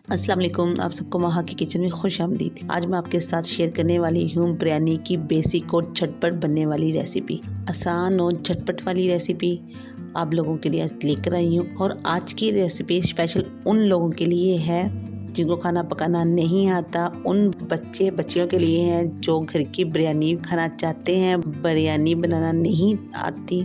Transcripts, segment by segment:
अस्सलाम वालेकुम, आप सबको माहा की किचन में खुश आमदीद। आज मैं आपके साथ शेयर करने वाली हूँ बिरयानी की बेसिक और झटपट बनने वाली रेसिपी। आसान और झटपट वाली रेसिपी आप लोगों के लिए आज लेकर आई हूँ। और आज की रेसिपी स्पेशल उन लोगों के लिए है जिनको खाना पकाना नहीं आता, उन बच्चियों के लिए है जो घर की बिरयानी खाना चाहते हैं, बिरयानी बनाना नहीं आती,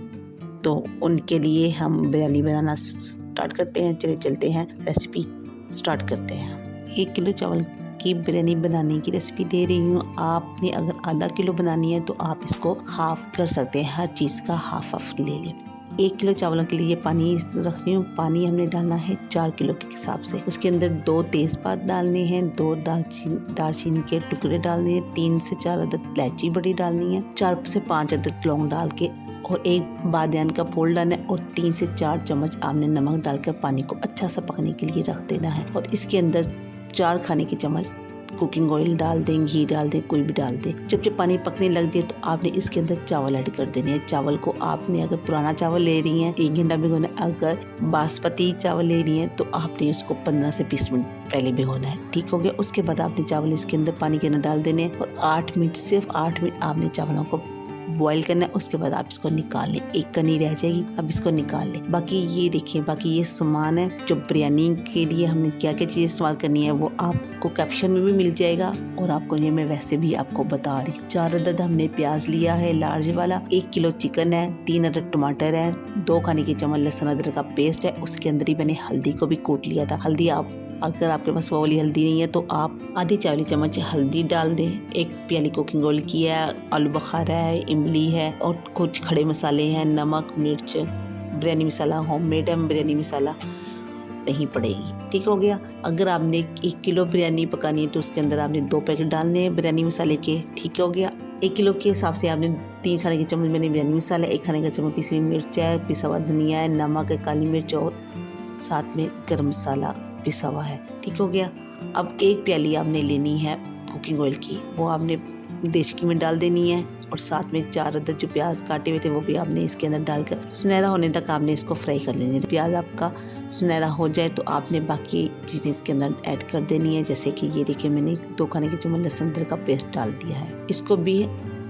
तो उनके लिए हम बिरयानी बनाना स्टार्ट करते हैं। चलते हैं रेसिपी स्टार्ट करते हैं। 1 किलो चावल की बिरयानी बनाने की रेसिपी दे रही हूँ। आपने अगर आधा किलो बनानी है तो आप इसको हाफ कर सकते हैं, हर चीज़ का हाफ ले लें। 1 किलो चावलों के लिए पानी रख रही हूँ। पानी हमने डालना है 4 किलो के हिसाब से। उसके अंदर 2 तेज़पात डालने हैं, 2 दालचीनी के टुकड़े डालने हैं, 3 से 4 अदद इलायची बड़ी डालनी है, 4 से 5 अदद लौंग डाल के और 1 बादियान का फूल डालना है और 3 से 4 चम्मच आपने नमक डालकर पानी को अच्छा सा पकने के लिए रख देना है। और इसके अंदर 4 खाने के चम्मच कुकिंग ऑयल डाल दें, घी डाल दें, कोई भी डाल दें। जब पानी पकने लग जाए तो आपने इसके अंदर चावल ऐड कर देने हैं। चावल को आपने अगर पुराना चावल ले रही हैं 1 घंटा भिगोना, अगर बासमती चावल ले रही हैं तो आपने उसको 15 से 20 मिनट पहले भिगोना है। ठीक हो गया। उसके बाद आपने चावल इसके अंदर पानी के अंदर डाल देने हैं और 8 मिनट, सिर्फ 8 मिनट आपने चावलों को बॉईल करना है। उसके बाद आप इसको निकाल लें, एक कनी रह जाएगी, अब इसको निकाल लें। बाकी ये देखिए, बाकी ये सामान है जो बिरयानी के लिए हमने क्या क्या चीज़ इस्तेमाल करनी है वो आपको कैप्शन में भी मिल जाएगा और आपको ये मैं वैसे भी आपको बता रही हूँ। 4 अदद हमने प्याज लिया है लार्ज वाला, 1 किलो चिकन है, 3 अदद टमाटर है, 2 खाने के चम्मच लहसुन अदरक का पेस्ट है। उसके अंदर ही मैंने हल्दी को भी कूट लिया था। हल्दी अगर आपके पास वो वाली हल्दी नहीं है तो आप आधी चावली चम्मच हल्दी डाल दें। 1 प्याली कुकिंग ऑयल की है, आलू बुखारा है, इमली है और कुछ खड़े मसाले हैं, नमक, मिर्च, बिरयानी मसाला होममेड है, बिरयानी मसाला नहीं पड़ेगी। ठीक हो गया। अगर आपने 1 किलो बिरयानी पकानी है तो उसके अंदर आपने 2 पैकेट डालने हैं बिरयानी मसाले के। ठीक हो गया। 1 किलो के हिसाब से आपने 3 खाने के चम्मच मैंने बिरयानी मसाला, 1 खाने का चम्मच पिसी हुई मिर्च है, पिसा हुआ धनिया है, नमक है, काली मिर्च और साथ में गर्म मसाला पिसा हुआ है। ठीक हो गया। अब 1 प्याली आपने लेनी है कुकिंग ऑयल की, वो आपने देचकी में डाल देनी है और साथ में 4 अदद जो प्याज काटे हुए थे वो भी आपने इसके अंदर डालकर सुनहरा होने तक आपने इसको फ्राई कर लेना है। प्याज आपका सुनहरा हो जाए तो आपने बाकी चीज़ें इसके अंदर ऐड कर देनी है। जैसे कि ये देखिए, मैंने 2 खाने के चम्मच लहसुन अदरक का पेस्ट डाल दिया है। इसको भी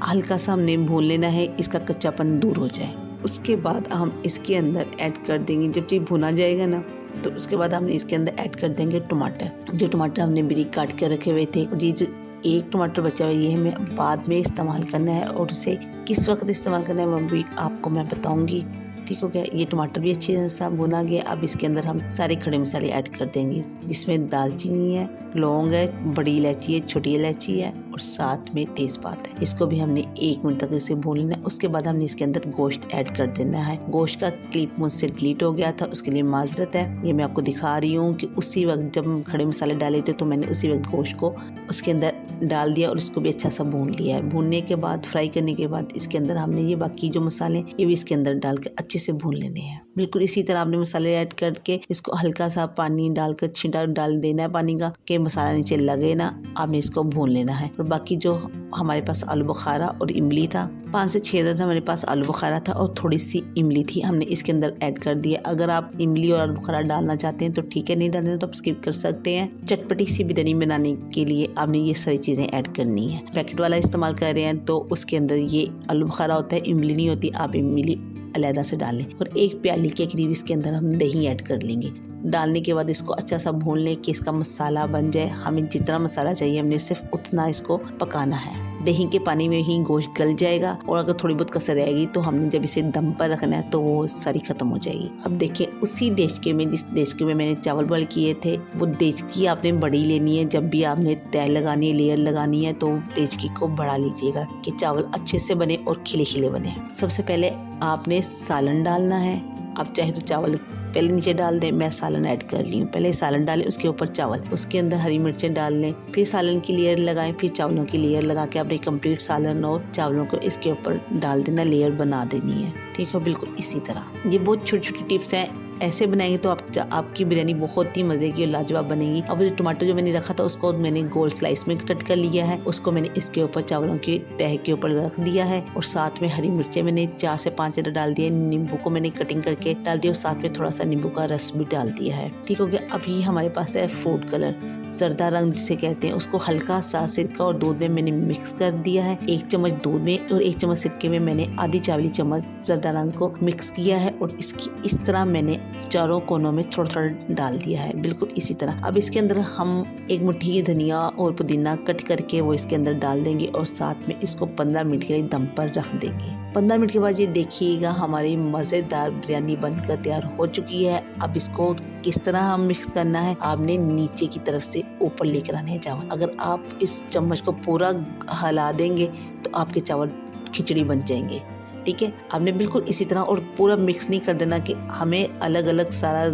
हल्का सा हमने भून लेना है, इसका कच्चापन दूर हो जाए। उसके बाद हम इसके अंदर ऐड कर देंगे, जब ये भुना जाएगा ना तो उसके बाद हमने इसके अंदर ऐड कर देंगे टमाटर। जो टमाटर हमने बारीक काट के रखे हुए थे, और ये जो 1 टमाटर बचा हुआ है ये हमें बाद में इस्तेमाल करना है और उसे किस वक्त इस्तेमाल करना है वो भी आपको मैं बताऊंगी। ठीक हो गया। ये टमाटर भी अच्छी तरह से भुना गया। अब इसके अंदर हम सारे खड़े मसाले ऐड कर देंगे, जिसमें दालचीनी है, लौंग है, बड़ी इलायची है, छोटी इलायची है और साथ में तेज़पात है। इसको भी हमने 1 मिनट तक इसे भून लेना है। उसके बाद हमने इसके अंदर गोश्त ऐड कर देना है। गोश्त का क्लिप मुझसे डिलीट हो गया था, उसके लिए माजरत है। ये मैं आपको दिखा रही हूँ कि उसी वक्त जब हम खड़े मसाले डाले थे तो मैंने उसी वक्त गोश्त को उसके अंदर डाल दिया और इसको भी अच्छा सा भून लिया है। भूनने के बाद, फ्राई करने के बाद इसके अंदर हमने ये बाकी जो मसाले ये भी इसके अंदर डाल के अच्छे से भून लेने हैं। बिल्कुल इसी तरह आपने मसाले ऐड करके इसको हल्का सा पानी डालकर छींटा डाल देना है पानी का, कि मसाला नीचे लगे ना। आपने इसको भून लेना है। और बाकी जो हमारे पास आलू बुखारा और इमली था, 5 से 6 अदद हमारे पास आलू बुखारा था और थोड़ी सी इमली थी, हमने इसके अंदर ऐड कर दिया। अगर आप इमली और आलू बुखारा डालना चाहते हैं तो ठीक है, नहीं डालते तो आप स्किप कर सकते हैं। चटपटी सी बिरयानी बनाने के लिए आपने ये सारी चीज़ें ऐड करनी है। पैकेट वाला इस्तेमाल कर रहे हैं तो उसके अंदर ये आलू बुखारा होता है, इमली नहीं होती। आप इमली अलहदा से डालें। और 1 प्याली के करीब इसके अंदर हम दही ऐड कर लेंगे। डालने के बाद इसको अच्छा सा भून लें कि इसका मसाला बन जाए। हमें जितना मसाला चाहिए हमने सिर्फ उतना इसको पकाना है। दही के पानी में ही गोश्त गल जाएगा और अगर थोड़ी बहुत कसर रहेगी तो हमने जब इसे दम पर रखना है तो वो सारी खत्म हो जाएगी। अब देखिए, उसी देचके में, जिस देचके में मैंने चावल बॉयल किए थे, वो देचकी आपने बड़ी लेनी है। जब भी आपने तय लगानी है, लेयर लगानी है, तो देचकी को बढ़ा लीजिएगा कि चावल अच्छे से बने और खिले खिले बने। सबसे पहले आपने सालन डालना है। आप चाहे तो चावल पहले नीचे डाल दें, मैं सालन ऐड कर रही हूँ। पहले सालन डालें, उसके ऊपर चावल, उसके अंदर हरी मिर्चें डाल लें, फिर सालन की लेयर लगाएं, फिर चावलों की लेयर लगा के आपने कंप्लीट सालन और चावलों को इसके ऊपर डाल देना, लेयर बना देनी है। ठीक है, बिल्कुल इसी तरह। ये बहुत छोटी छोटी टिप्स हैं, ऐसे बनाएंगे तो आपकी बिरयानी बहुत ही मज़े की और लाजवाब बनेगी। अब जो टमाटर जो मैंने रखा था उसको मैंने गोल स्लाइस में कट कर लिया है, उसको मैंने इसके ऊपर चावलों के तह के ऊपर रख दिया है और साथ में हरी मिर्चें मैंने 4 से 5 अदर डाल दिए, नींबू को मैंने कटिंग करके डाल दिया और साथ में थोड़ा सा नींबू का रस भी डाल दिया है। ठीक हो गया। अभी हमारे पास है फूड कलर, जर्दा रंग जिसे कहते हैं, उसको हल्का सा सिरका और दूध में मैंने मिक्स कर दिया है। 1 चम्मच दूध में और 1 चम्मच सिरके में मैंने आधी चावली चम्मच जर्दा रंग को मिक्स किया है और इसकी इस तरह मैंने चारों कोनों में थोड़ा थोड़ा डाल दिया है, बिल्कुल इसी तरह। अब इसके अंदर हम 1 मुट्ठी धनिया और पुदीना कट करके वो इसके अंदर डाल देंगे और साथ में इसको 15 मिनट के लिए दम पर रख देंगे। 15 मिनट के बाद ये देखिएगा हमारी मज़ेदार बिरयानी बनकर तैयार हो चुकी है। अब इसको किस तरह हम मिक्स करना है, आपने नीचे की तरफ से ऊपर लेकर आने हैं चावल। अगर आप इस चम्मच को पूरा हिला देंगे तो आपके चावल खिचड़ी बन जाएंगे। ठीक है, आपने बिल्कुल इसी तरह और पूरा मिक्स नहीं कर देना कि हमें अलग अलग सारा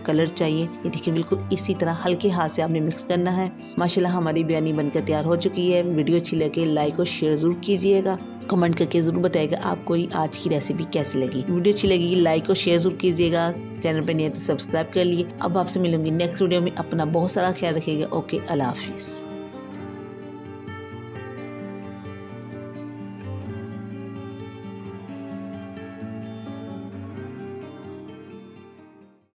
कलर चाहिए। ये देखिए बिल्कुल इसी तरह हल्के हाथ से आपने मिक्स करना है। माशाल्लाह हमारी बिरयानी बनकर तैयार हो चुकी है। वीडियो अच्छी लगे लाइक और शेयर जरूर कीजिएगा, कमेंट करके ज़रूर बताइएगा आपको आज की रेसिपी कैसी लगी। वीडियो अच्छी लगी लाइक और शेयर जरूर कीजिएगा, चैनल पर नहीं है तो सब्सक्राइब कर लिए। अब आपसे मिलूंगी नेक्स्ट वीडियो में। अपना बहुत सारा ख्याल रखिएगा। ओके, अल्लाह हाफिज़।